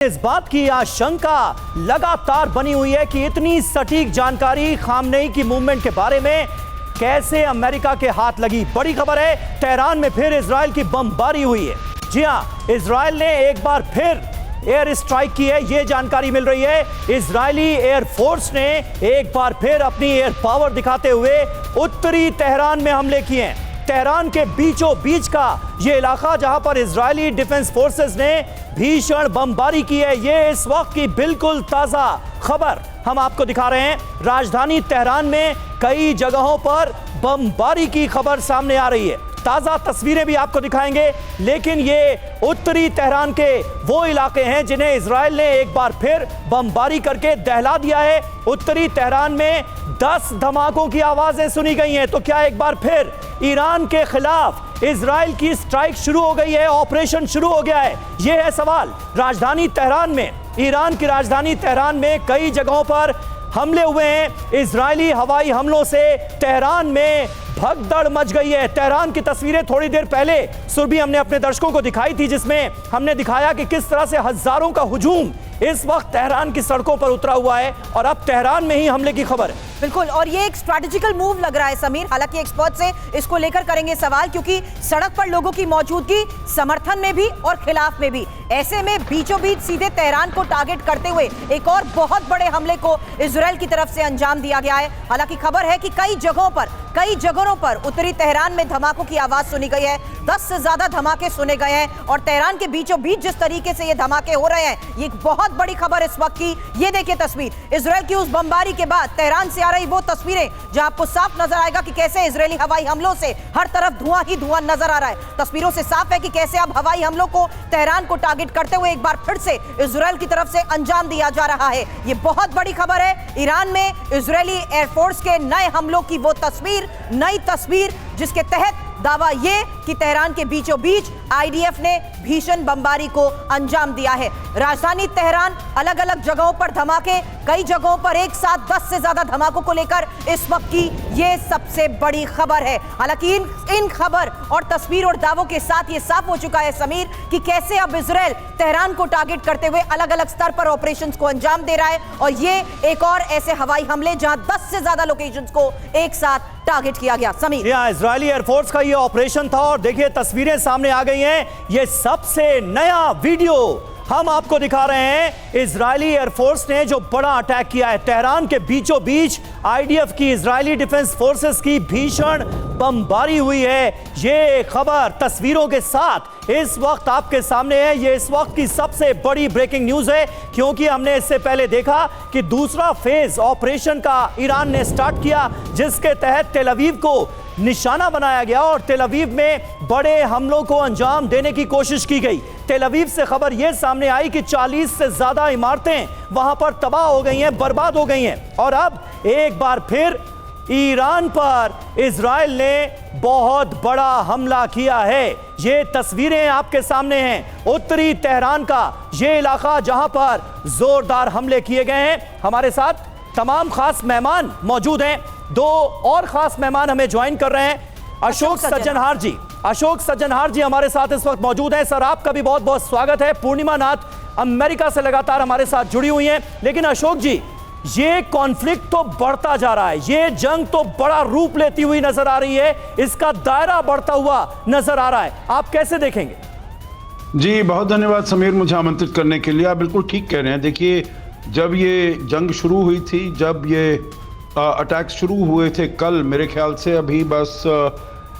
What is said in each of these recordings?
इस बात की आशंका लगातार बनी हुई है कि इतनी सटीक जानकारी खामनेई की मूवमेंट के बारे में कैसे अमेरिका के हाथ लगी। बड़ी खबर है, तेहरान में फिर इजराइल की बमबारी हुई है। जी हां, इजराइल ने एक बार फिर एयर स्ट्राइक की है, यह जानकारी मिल रही है। इजरायली एयरफोर्स ने एक बार फिर अपनी एयर पावर दिखाते हुए उत्तरी तेहरान में हमले किए हैं। तेहरान के बीचों बीच का यह इलाका जहां पर इजरायली डिफेंस फोर्सेस ने भीषण बमबारी की है, यह इस वक्त की बिल्कुल ताजा खबर हम आपको दिखा रहे हैं। राजधानी तेहरान में कई जगहों पर बमबारी की खबर सामने आ रही है। ताजा तस्वीरें भी आपको दिखाएंगे, लेकिन ये उत्तरी तेहरान के वो इलाके हैं जिन्हें इजराइल ने एक बार फिर बमबारी करके दहला दिया है। उत्तरी तेहरान में 10 धमाकों की आवाजें सुनी गई हैं। तो क्या एक बार फिर ईरान के खिलाफ इजराइल की स्ट्राइक शुरू हो गई है, ऑपरेशन शुरू हो गया है? यह है सवाल। राजधानी तेहरान में, ईरान की राजधानी तेहरान में कई जगहों पर हमले हुए हैं। इजरायली हवाई हमलों से तेहरान में भगदड़ मच गई है। तेहरान की तस्वीरें थोड़ी देर पहले सुरभि हमने अपने दर्शकों को दिखाई थी, जिसमें हमने दिखाया कि किस तरह से हजारों का हुजूम इस वक्त तेहरान की सड़कों पर उतरा हुआ है और अब तेहरान में ही हमले की खबर है। बिल्कुल, और ये एक स्ट्रैटेजिकल मूव लग रहा है समीर। हालांकि एक्सपर्ट से इसको लेकर करेंगे सवाल, क्योंकि सड़क पर लोगों की मौजूदगी समर्थन में भी और खिलाफ में भी। ऐसे में बीचों बीच सीधे तेहरान को टारगेट करते हुए एक और बहुत बड़े हमले को इजराइल की तरफ से अंजाम दिया गया है। हालांकि खबर है कि कई जगहों पर उत्तरी तेहरान में धमाकों की आवाज सुनी गई है। 10 से ज्यादा धमाके सुने गए हैं और तेहरान के बीचों बीच जिस तरीके से ये धमाके हो रहे हैं, ये एक बहुत बड़ी खबर इस वक्त की। ये देखिए तस्वीर, इजराइल की उस बमबारी के बाद तेहरान से आ रही वो तस्वीरें जहां आपको साफ नजर आएगा कि कैसे इजरायली हवाई हमलों से हर तरफ धुआं ही धुआं नजर आ रहा है। तस्वीरों से साफ है कि कैसे अब हवाई हमलों को तेहरान को टारगेट करते हुए एक बार फिर से इजराइल की तरफ से अंजाम दिया जा रहा है। ये बहुत बड़ी खबर है। ईरान में इजरायली एयरफोर्स के नए हमलों की वो तस्वीर, नई तस्वीर, जिसके तहत दावा ये कि तेहरान के बीचों बीच आईडीएफ ने भीषण बमबारी को अंजाम दिया है। राजधानी तेहरान, अलग अलग जगहों पर धमाके, कई जगहों पर एक साथ 10 से ज्यादा धमाकों को लेकर इस वक्त की ये सबसे बड़ी खबर है। हालांकि इन खबर और तस्वीर और दावों के साथ ये साफ हो चुका है समीर कि कैसे अब इजराइल तेहरान को टारगेट करते हुए अलग अलग स्तर पर ऑपरेशंस को अंजाम दे रहा है। और ये एक और ऐसे हवाई हमले जहां 10 से ज्यादा लोकेशंस को एक साथ टारगेट किया गया। समीर, इजरायली एयरफोर्स का ये ऑपरेशन था और देखिए तस्वीरें सामने आ गई हैं। ये सबसे नया वीडियो हम आपको दिखा रहे हैं। इजरायली एयरफोर्स ने जो बड़ा अटैक किया है तेहरान के बीचों बीच, आईडीएफ की, इजरायली डिफेंस फोर्सेस की भीषण बमबारी हुई है। ये खबर तस्वीरों के साथ इस वक्त आपके सामने है। ये इस वक्त की सबसे बड़ी ब्रेकिंग न्यूज है, क्योंकि हमने इससे पहले देखा कि दूसरा फेज ऑपरेशन का ईरान ने स्टार्ट किया, जिसके तहत तेल अवीव को निशाना बनाया गया और तेल अवीव में बड़े हमलों को अंजाम देने की कोशिश की गई। तेल अवीव से खबर यह सामने आई कि 40 से ज्यादा इमारतें वहां पर तबाह हो गई हैं, बर्बाद हो गई हैं। और अब एक बार फिर ईरान पर इजराइल ने बहुत बड़ा हमला किया है। ये तस्वीरें आपके सामने हैं उत्तरी तेहरान का, ये इलाका जहां पर जोरदार हमले किए गए हैं। हमारे साथ तमाम खास मेहमान मौजूद हैं। 2 और खास मेहमान हमें ज्वाइन कर रहे हैं। अशोक सज्जनहार जी हमारे साथ इस वक्त मौजूद हैं। सर, आपका भी बहुत बहुत स्वागत है। पूर्णिमा नाथ अमेरिका से लगातार हमारे साथ जुड़ी हुई हैं। लेकिन अशोक जी, ये कॉन्फ्लिक्ट तो बढ़ता जा रहा है, ये जंग तो बड़ा रूप लेती हुई नजर आ रही है, इसका दायरा बढ़ता हुआ नजर आ रहा है, आप कैसे देखेंगे? जी बहुत धन्यवाद समीर, मुझे आमंत्रित करने के लिए। आप बिल्कुल ठीक कह रहे हैं। देखिए, जब ये जंग शुरू हुई थी, जब ये अटैक शुरू हुए थे कल, मेरे ख्याल से अभी बस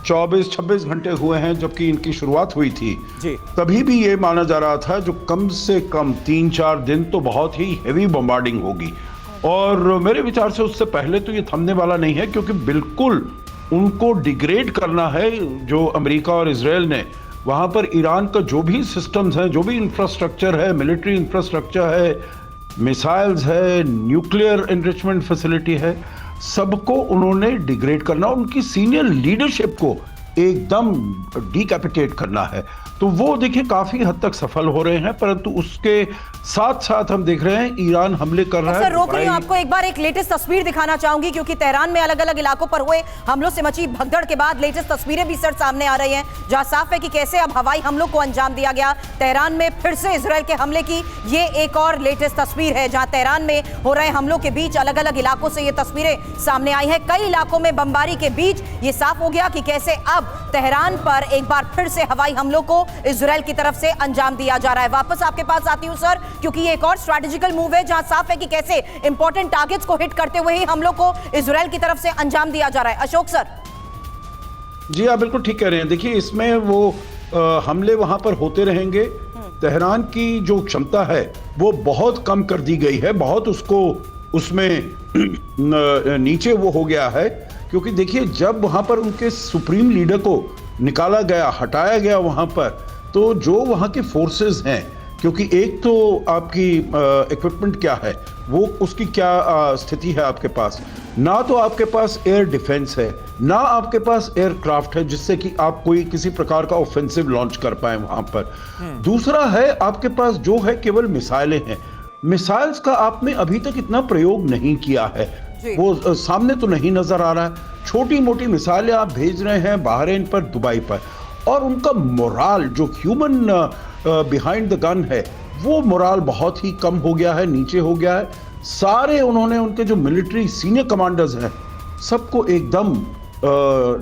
24-26 घंटे हुए हैं जबकि इनकी शुरुआत हुई थी जी। तभी भी ये माना जा रहा था जो कम से कम 3-4 दिन तो बहुत ही हेवी बम्बार्डिंग होगी। और मेरे विचार से उससे पहले तो ये थमने वाला नहीं है, क्योंकि बिल्कुल उनको डिग्रेड करना है जो अमेरिका और इजराइल ने। वहाँ पर ईरान का जो भी सिस्टम्स हैं, जो भी इंफ्रास्ट्रक्चर है, मिलिट्री इंफ्रास्ट्रक्चर है, मिसाइल्स है, न्यूक्लियर एनरिचमेंट फैसिलिटी है, सबको उन्होंने डिग्रेड करना, उनकी सीनियर लीडरशिप को एकदम डिकैपिटेट करना है। तो वो देखिए काफी हद तक सफल हो रहे हैं, परंतु उसके साथ साथ हम देख रहे हैं ईरान हमले कर रहा है। सर रोक रही हूं आपको, एक बार एक लेटेस्ट तस्वीर दिखाना चाहूंगी क्योंकि तेहरान में अलग अलग इलाकों पर हुए हमलों से मची भगदड़ के बाद लेटेस्ट तस्वीरें भी सर सामने आ रही हैं, जहां साफ है कि कैसे अब हवाई हमलों को अंजाम दिया गया। तेहरान में फिर से इजराइल के हमले की ये एक और लेटेस्ट तस्वीर है, जहां तेहरान में हो रहे हमलों के बीच अलग अलग इलाकों से ये तस्वीरें सामने आई हैं। कई इलाकों में बमबारी के बीच ये साफ हो गया कि कैसे अब तेहरान पर एक बार फिर से हवाई हमलों को इजराइल की तरफ से अंजाम दिया जा रहा है। वापस आपके पास आती हूं सर, क्योंकि ये एक और स्ट्रैटेजिकल मूव है जहां साफ है कि कैसे इंपॉर्टेंट टारगेट्स को हिट करते हुए ही हमलों को इजराइल की तरफ से अंजाम दिया जा रहा है। अशोक सर। जी आप बिल्कुल ठीक कह रहे हैं। देखिए इसमें वो हमले वहां पर होते रहेंगे। तेहरान की जो क्षमता है वो बहुत कम कर दी गई है, बहुत उसको उसमें नीचे वो हो गया है, क्योंकि देखिए जब वहां पर उनके सुप्रीम लीडर को निकाला गया, हटाया गया वहां पर, तो जो वहां की फोर्सेस हैं, क्योंकि एक तो आपकी इक्विपमेंट क्या है, वो उसकी क्या स्थिति है आपके पास, ना तो आपके पास एयर डिफेंस है, ना आपके पास एयरक्राफ्ट है जिससे कि आप कोई किसी प्रकार का ऑफेंसिव लॉन्च कर पाए वहां पर। दूसरा है आपके पास जो है केवल मिसाइलें हैं। मिसाइल्स का आपने अभी तक इतना प्रयोग नहीं किया है, वो सामने तो नहीं नजर आ रहा है। छोटी मोटी मिसाइलें आप भेज रहे हैं बहरीन पर, दुबई पर, और उनका मोराल जो ह्यूमन बिहाइंड द गन है वो मोराल बहुत ही कम हो गया है, नीचे हो गया है। सारे उन्होंने उनके जो मिलिट्री सीनियर कमांडर्स हैं सबको एकदम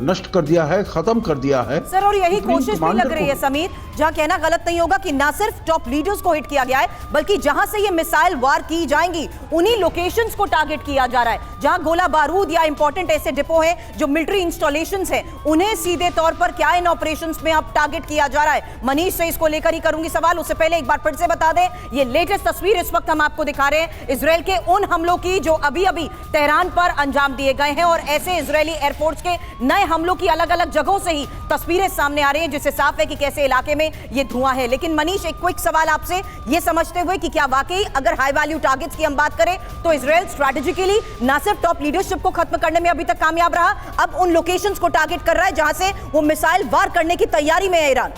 नष्ट कर दिया है, खत्म कर दिया है सर। और यही कोशिश भी लग रही है समीर, जहां कहना गलत नहीं होगा कि ना सिर्फ टॉप लीडर्स को हिट किया गया है, बल्कि जहां से ये मिसाइल वार की जाएंगी उन्हीं लोकेशंस को टारगेट किया जा रहा है, जहां गोला बारूद या इंपॉर्टेंट ऐसे डिपो हैं जो मिलिट्री इंस्टॉलेशंस हैं, उन्हें सीधे तौर पर क्या इन ऑपरेशंस में अब टारगेट किया जा रहा है। मनीष से इसको लेकर ही करूंगी सवाल, उससे पहले एक बार फिर से बता दें, ये लेटेस्ट तस्वीर इस वक्त हम आपको दिखा रहे हैं इजराइल के उन हमलों की जो अभी अभी तेहरान पर अंजाम दिए गए हैं, और ऐसे इजरायली एयरफोर्स के नए हमलों की अलग अलग जगहों से ही तस्वीरें सामने आ रही हैं, जिससे साफ है कि कैसे इलाके में ये धुआं है। लेकिन मनीष एक क्विक सवाल आपसे, ये समझते हुए कि क्या वाकई अगर हाई वैल्यू टारगेट्स की हम बात करें तो इजराइल स्ट्रैटेजिकली ना सिर्फ टॉप लीडरशिप को खत्म करने में अभी तक कामयाब रहा, अब उन लोकेशंस को टारगेट कर रहा है जहां से वो मिसाइल वार करने की तैयारी में है ईरान।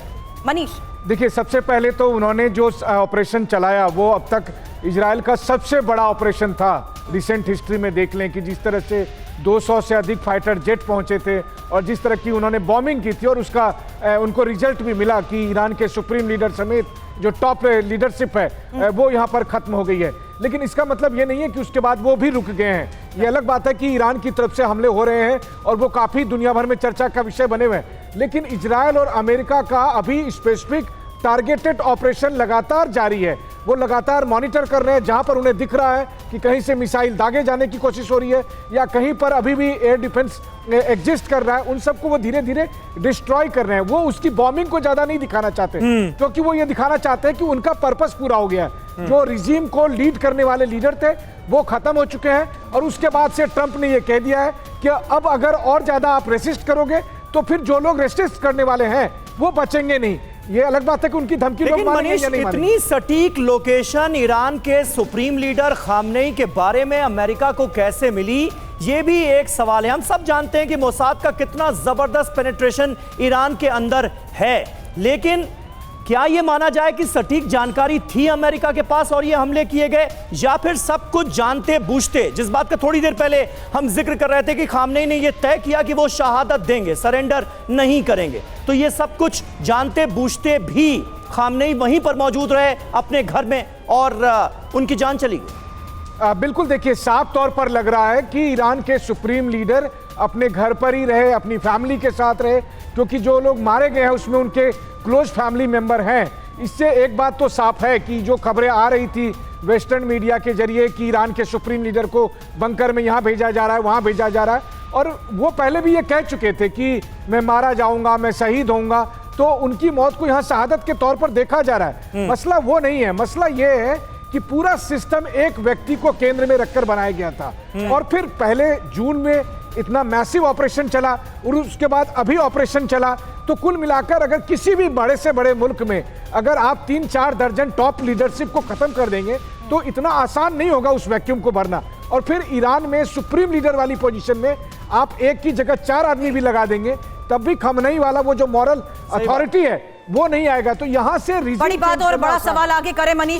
मनीष देखिए, सबसे पहले तो उन्होंने जो ऑपरेशन चलाया वो अब तक इजराइल का सबसे बड़ा ऑपरेशन था रिसेंट हिस्ट्री में। देख लें कि जिस तरह से 200 से अधिक फाइटर जेट पहुंचे थे और जिस तरह की उन्होंने बॉम्बिंग की थी, और उसका उनको रिजल्ट भी मिला कि ईरान के सुप्रीम लीडर समेत जो टॉप लीडरशिप है वो यहाँ पर खत्म हो गई है। लेकिन इसका मतलब ये नहीं है कि उसके बाद वो भी रुक गए हैं। ये अलग बात है कि ईरान की तरफ से हमले हो रहे हैं और वो काफ़ी दुनिया भर में चर्चा का विषय बने हुए हैं, लेकिन इजराइल और अमेरिका का अभी स्पेसिफिक टारगेटेड ऑपरेशन लगातार जारी है। वो लगातार मॉनिटर कर रहे हैं, जहां पर उन्हें दिख रहा है कि कहीं से मिसाइल दागे जाने की कोशिश हो रही है या कहीं पर अभी भी एयर डिफेंस एग्जिस्ट कर रहा है, उन सबको वो धीरे धीरे डिस्ट्रॉय कर रहे हैं। वो उसकी बॉम्बिंग को ज्यादा नहीं दिखाना चाहते, क्योंकि वो ये दिखाना चाहते हैं कि उनका पर्पस पूरा हो गया है। जो रिजीम को लीड करने वाले लीडर थे वो खत्म हो चुके हैं, और उसके बाद से ट्रंप ने ये कह दिया है कि अब अगर और ज्यादा आप रेसिस्ट करोगे तो फिर जो लोग रेसिस्ट करने वाले हैं वो बचेंगे नहीं। ये अलग बात है कि उनकी धमकी लोग मानेंगे या नहीं मानेंगे। इतनी सटीक लोकेशन ईरान के सुप्रीम लीडर खामनेई के बारे में अमेरिका को कैसे मिली, ये भी एक सवाल है। हम सब जानते हैं कि मोसाद का कितना जबरदस्त पेनिट्रेशन ईरान के अंदर है, लेकिन क्या यह माना जाए कि सटीक जानकारी थी अमेरिका के पास और ये हमले किए गए, या फिर सब कुछ जानते बूझते, जिस बात का थोड़ी देर पहले हम जिक्र कर रहे थे कि खामनेई ने यह तय किया कि वो शहादत देंगे, सरेंडर नहीं करेंगे, तो ये सब कुछ जानते बूझते भी खामनेई वहीं पर मौजूद रहे अपने घर में और उनकी जान चली गई। बिल्कुल, देखिए साफ तौर पर लग रहा है कि ईरान के सुप्रीम लीडर अपने घर पर ही रहे, अपनी फैमिली के साथ रहे, क्योंकि जो लोग मारे गए हैं उसमें उनके क्लोज फैमिली मेंबर हैं। इससे एक बात तो साफ है कि जो खबरें आ रही थी वेस्टर्न मीडिया के जरिए कि ईरान के सुप्रीम लीडर को बंकर में यहाँ भेजा जा रहा है, वहाँ भेजा जा रहा है, और वो पहले भी ये कह चुके थे कि मैं मारा जाऊंगा, मैं शहीद होऊंगा, तो उनकी मौत को यहाँ शहादत के तौर पर देखा जा रहा है। मसला वो नहीं है, मसला ये है कि पूरा सिस्टम एक व्यक्ति को केंद्र में रखकर बनाया गया था, और फिर पहले जून में इतना मैसिव ऑपरेशन चला और उसके बाद अभी ऑपरेशन चला, तो कुल मिलाकर अगर किसी भी बड़े से बड़े मुल्क में अगर आप 3-4 दर्जन टॉप लीडरशिप को खत्म कर देंगे तो इतना आसान नहीं होगा उस वैक्यूम को भरना। और फिर ईरान में सुप्रीम लीडर वाली पोजीशन में आप एक की जगह 4 आदमी भी लगा देंगे, तब भी खामनेई वाला वो जो मॉरल अथॉरिटी है वो नहीं आएगा। तो यहां से बड़ी बात और बड़ा सवाल आगे करे मनीष